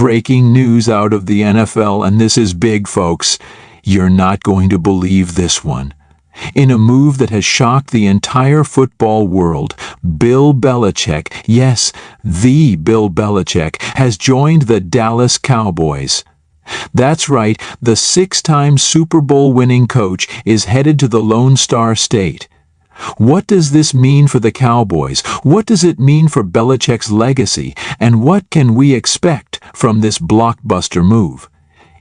Breaking news out of the NFL, and this is big, folks. You're not going to believe this one. In a move that has shocked the entire football world, Bill Belichick, yes, the Bill Belichick, has joined the Dallas Cowboys. That's right, the six-time Super Bowl winning coach is headed to the Lone Star State. What does this mean for the Cowboys? What does it mean for Belichick's legacy? And what can we expect from this blockbuster move?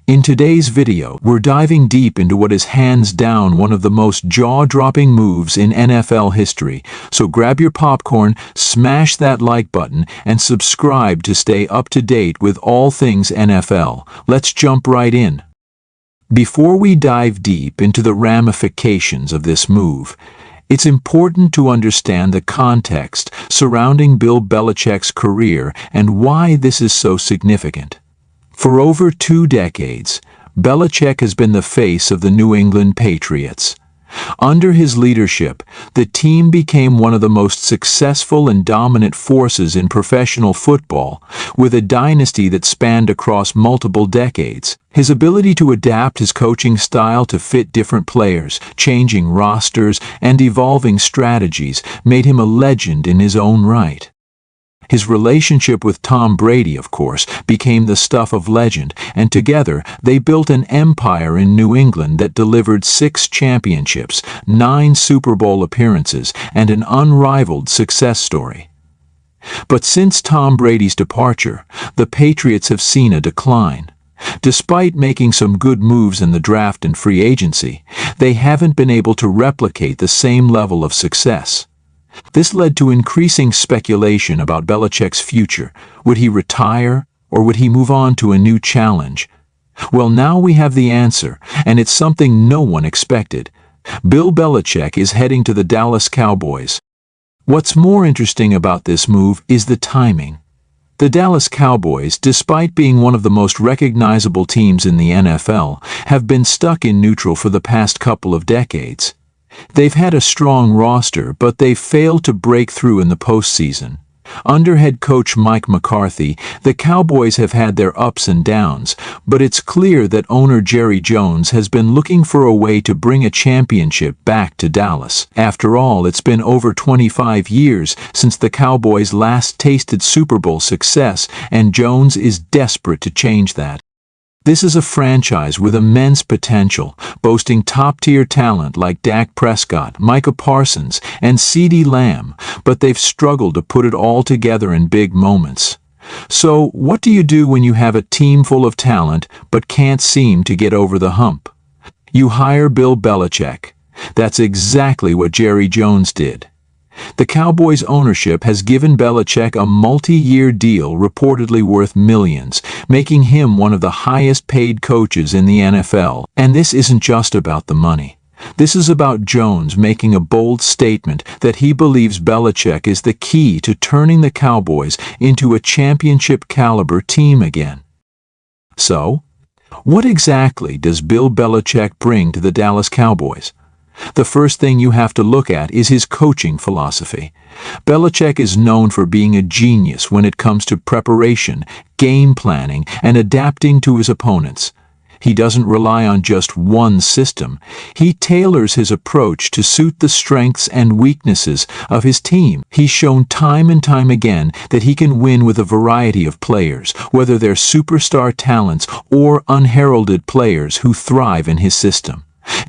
In today's video, we're diving deep into what is hands down one of the most jaw-dropping moves in NFL history. So grab your popcorn, smash that like button, and subscribe to stay up to date with all things NFL. Let's jump right in. Before we dive deep into the ramifications of this move, it's important to understand the context surrounding Bill Belichick's career and why this is so significant. For over 2 decades, Belichick has been the face of the New England Patriots. Under his leadership, the team became one of the most successful and dominant forces in professional football, with a dynasty that spanned across multiple decades. His ability to adapt his coaching style to fit different players, changing rosters, and evolving strategies made him a legend in his own right. His relationship with Tom Brady, of course, became the stuff of legend, and together they built an empire in New England that delivered 6 championships, 9 Super Bowl appearances, and an unrivaled success story. But since Tom Brady's departure, the Patriots have seen a decline. Despite making some good moves in the draft and free agency, they haven't been able to replicate the same level of success. This led to increasing speculation about Belichick's future. Would he retire, or would he move on to a new challenge? Well, now we have the answer, and it's something no one expected. Bill Belichick is heading to the Dallas Cowboys. What's more interesting about this move is the timing. The Dallas Cowboys, despite being one of the most recognizable teams in the NFL, have been stuck in neutral for the past couple of decades. They've had a strong roster, but they've failed to break through in the postseason. Under head coach Mike McCarthy, the Cowboys have had their ups and downs, but it's clear that owner Jerry Jones has been looking for a way to bring a championship back to Dallas. After all, it's been over 25 years since the Cowboys last tasted Super Bowl success, and Jones is desperate to change that. This is a franchise with immense potential, boasting top-tier talent like Dak Prescott, Micah Parsons, and CeeDee Lamb, but they've struggled to put it all together in big moments. So, what do you do when you have a team full of talent but can't seem to get over the hump? You hire Bill Belichick. That's exactly what Jerry Jones did. The Cowboys' ownership has given Belichick a multi-year deal reportedly worth millions, making him one of the highest-paid coaches in the NFL. And this isn't just about the money. This is about Jones making a bold statement that he believes Belichick is the key to turning the Cowboys into a championship-caliber team again. So, what exactly does Bill Belichick bring to the Dallas Cowboys? The first thing you have to look at is his coaching philosophy. Belichick is known for being a genius when it comes to preparation, game planning, and adapting to his opponents. He doesn't rely on just one system. He tailors his approach to suit the strengths and weaknesses of his team. He's shown time and time again that he can win with a variety of players, whether they're superstar talents or unheralded players who thrive in his system.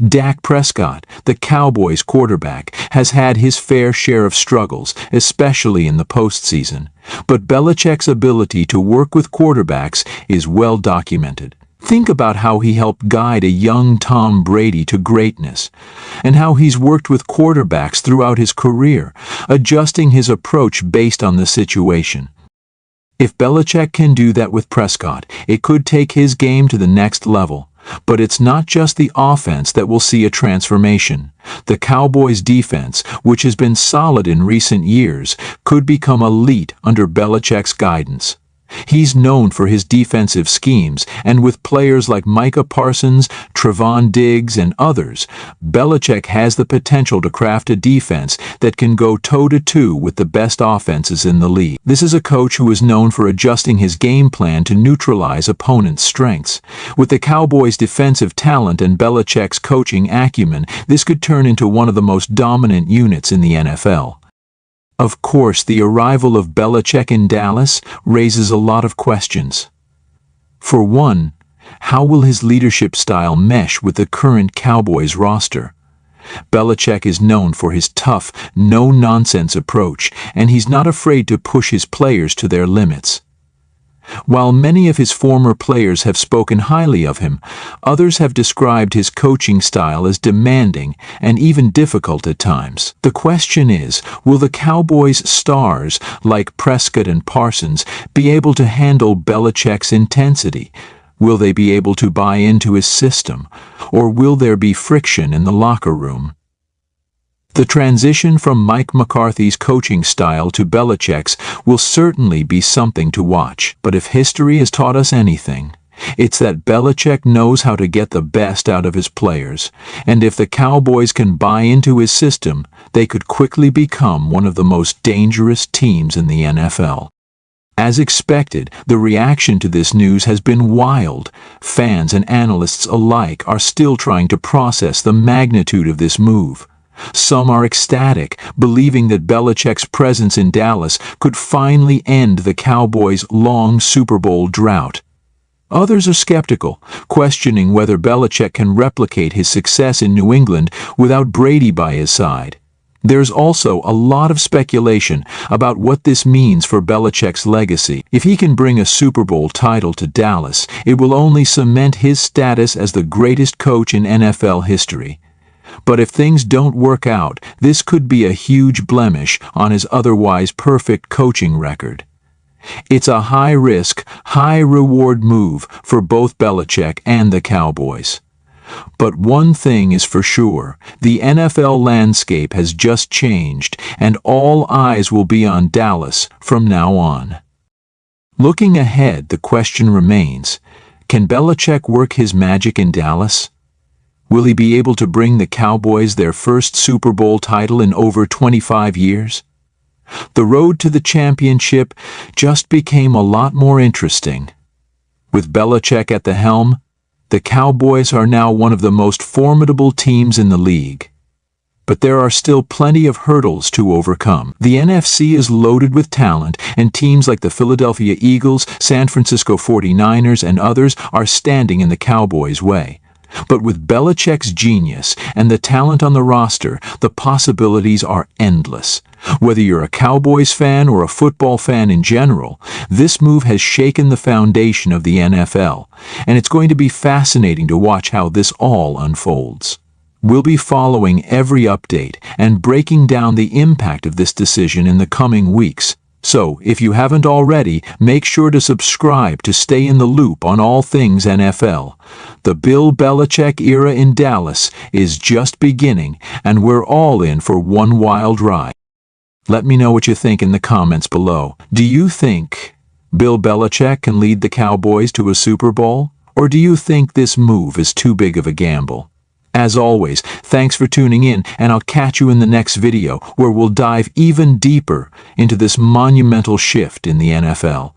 Dak Prescott, the Cowboys quarterback, has had his fair share of struggles, especially in the postseason. But Belichick's ability to work with quarterbacks is well documented. Think about how he helped guide a young Tom Brady to greatness, and how he's worked with quarterbacks throughout his career, adjusting his approach based on the situation. If Belichick can do that with Prescott, it could take his game to the next level. But it's not just the offense that will see a transformation. The Cowboys' defense, which has been solid in recent years, could become elite under Belichick's guidance. He's known for his defensive schemes, and with players like Micah Parsons, Trevon Diggs, and others, Belichick has the potential to craft a defense that can go toe-to-toe with the best offenses in the league. This is a coach who is known for adjusting his game plan to neutralize opponents' strengths. With the Cowboys' defensive talent and Belichick's coaching acumen, this could turn into one of the most dominant units in the NFL. Of course, the arrival of Belichick in Dallas raises a lot of questions. For one, how will his leadership style mesh with the current Cowboys roster? Belichick is known for his tough, no-nonsense approach, and he's not afraid to push his players to their limits. While many of his former players have spoken highly of him, others have described his coaching style as demanding and even difficult at times. The question is, will the Cowboys' stars, like Prescott and Parsons, be able to handle Belichick's intensity? Will they be able to buy into his system? Or will there be friction in the locker room? The transition from Mike McCarthy's coaching style to Belichick's will certainly be something to watch. But if history has taught us anything, it's that Belichick knows how to get the best out of his players. And if the Cowboys can buy into his system, they could quickly become one of the most dangerous teams in the NFL. As expected, the reaction to this news has been wild. Fans and analysts alike are still trying to process the magnitude of this move. Some are ecstatic, believing that Belichick's presence in Dallas could finally end the Cowboys' long Super Bowl drought. Others are skeptical, questioning whether Belichick can replicate his success in New England without Brady by his side. There's also a lot of speculation about what this means for Belichick's legacy. If he can bring a Super Bowl title to Dallas, it will only cement his status as the greatest coach in NFL history. But if things don't work out, this could be a huge blemish on his otherwise perfect coaching record. It's a high-risk, high-reward move for both Belichick and the Cowboys. But one thing is for sure, the NFL landscape has just changed, and all eyes will be on Dallas from now on. Looking ahead, the question remains, can Belichick work his magic in Dallas? Will he be able to bring the Cowboys their first Super Bowl title in over 25 years? The road to the championship just became a lot more interesting. With Belichick at the helm, the Cowboys are now one of the most formidable teams in the league. But there are still plenty of hurdles to overcome. The NFC is loaded with talent, and teams like the Philadelphia Eagles, San Francisco 49ers, and others are standing in the Cowboys' way. But with Belichick's genius and the talent on the roster, the possibilities are endless. Whether you're a Cowboys fan or a football fan in general, this move has shaken the foundation of the NFL, and it's going to be fascinating to watch how this all unfolds. We'll be following every update and breaking down the impact of this decision in the coming weeks. So, if you haven't already, make sure to subscribe to stay in the loop on all things NFL. The Bill Belichick era in Dallas is just beginning, and we're all in for one wild ride. Let me know what you think in the comments below. Do you think Bill Belichick can lead the Cowboys to a Super Bowl? Or do you think this move is too big of a gamble? As always, thanks for tuning in, and I'll catch you in the next video where we'll dive even deeper into this monumental shift in the NFL.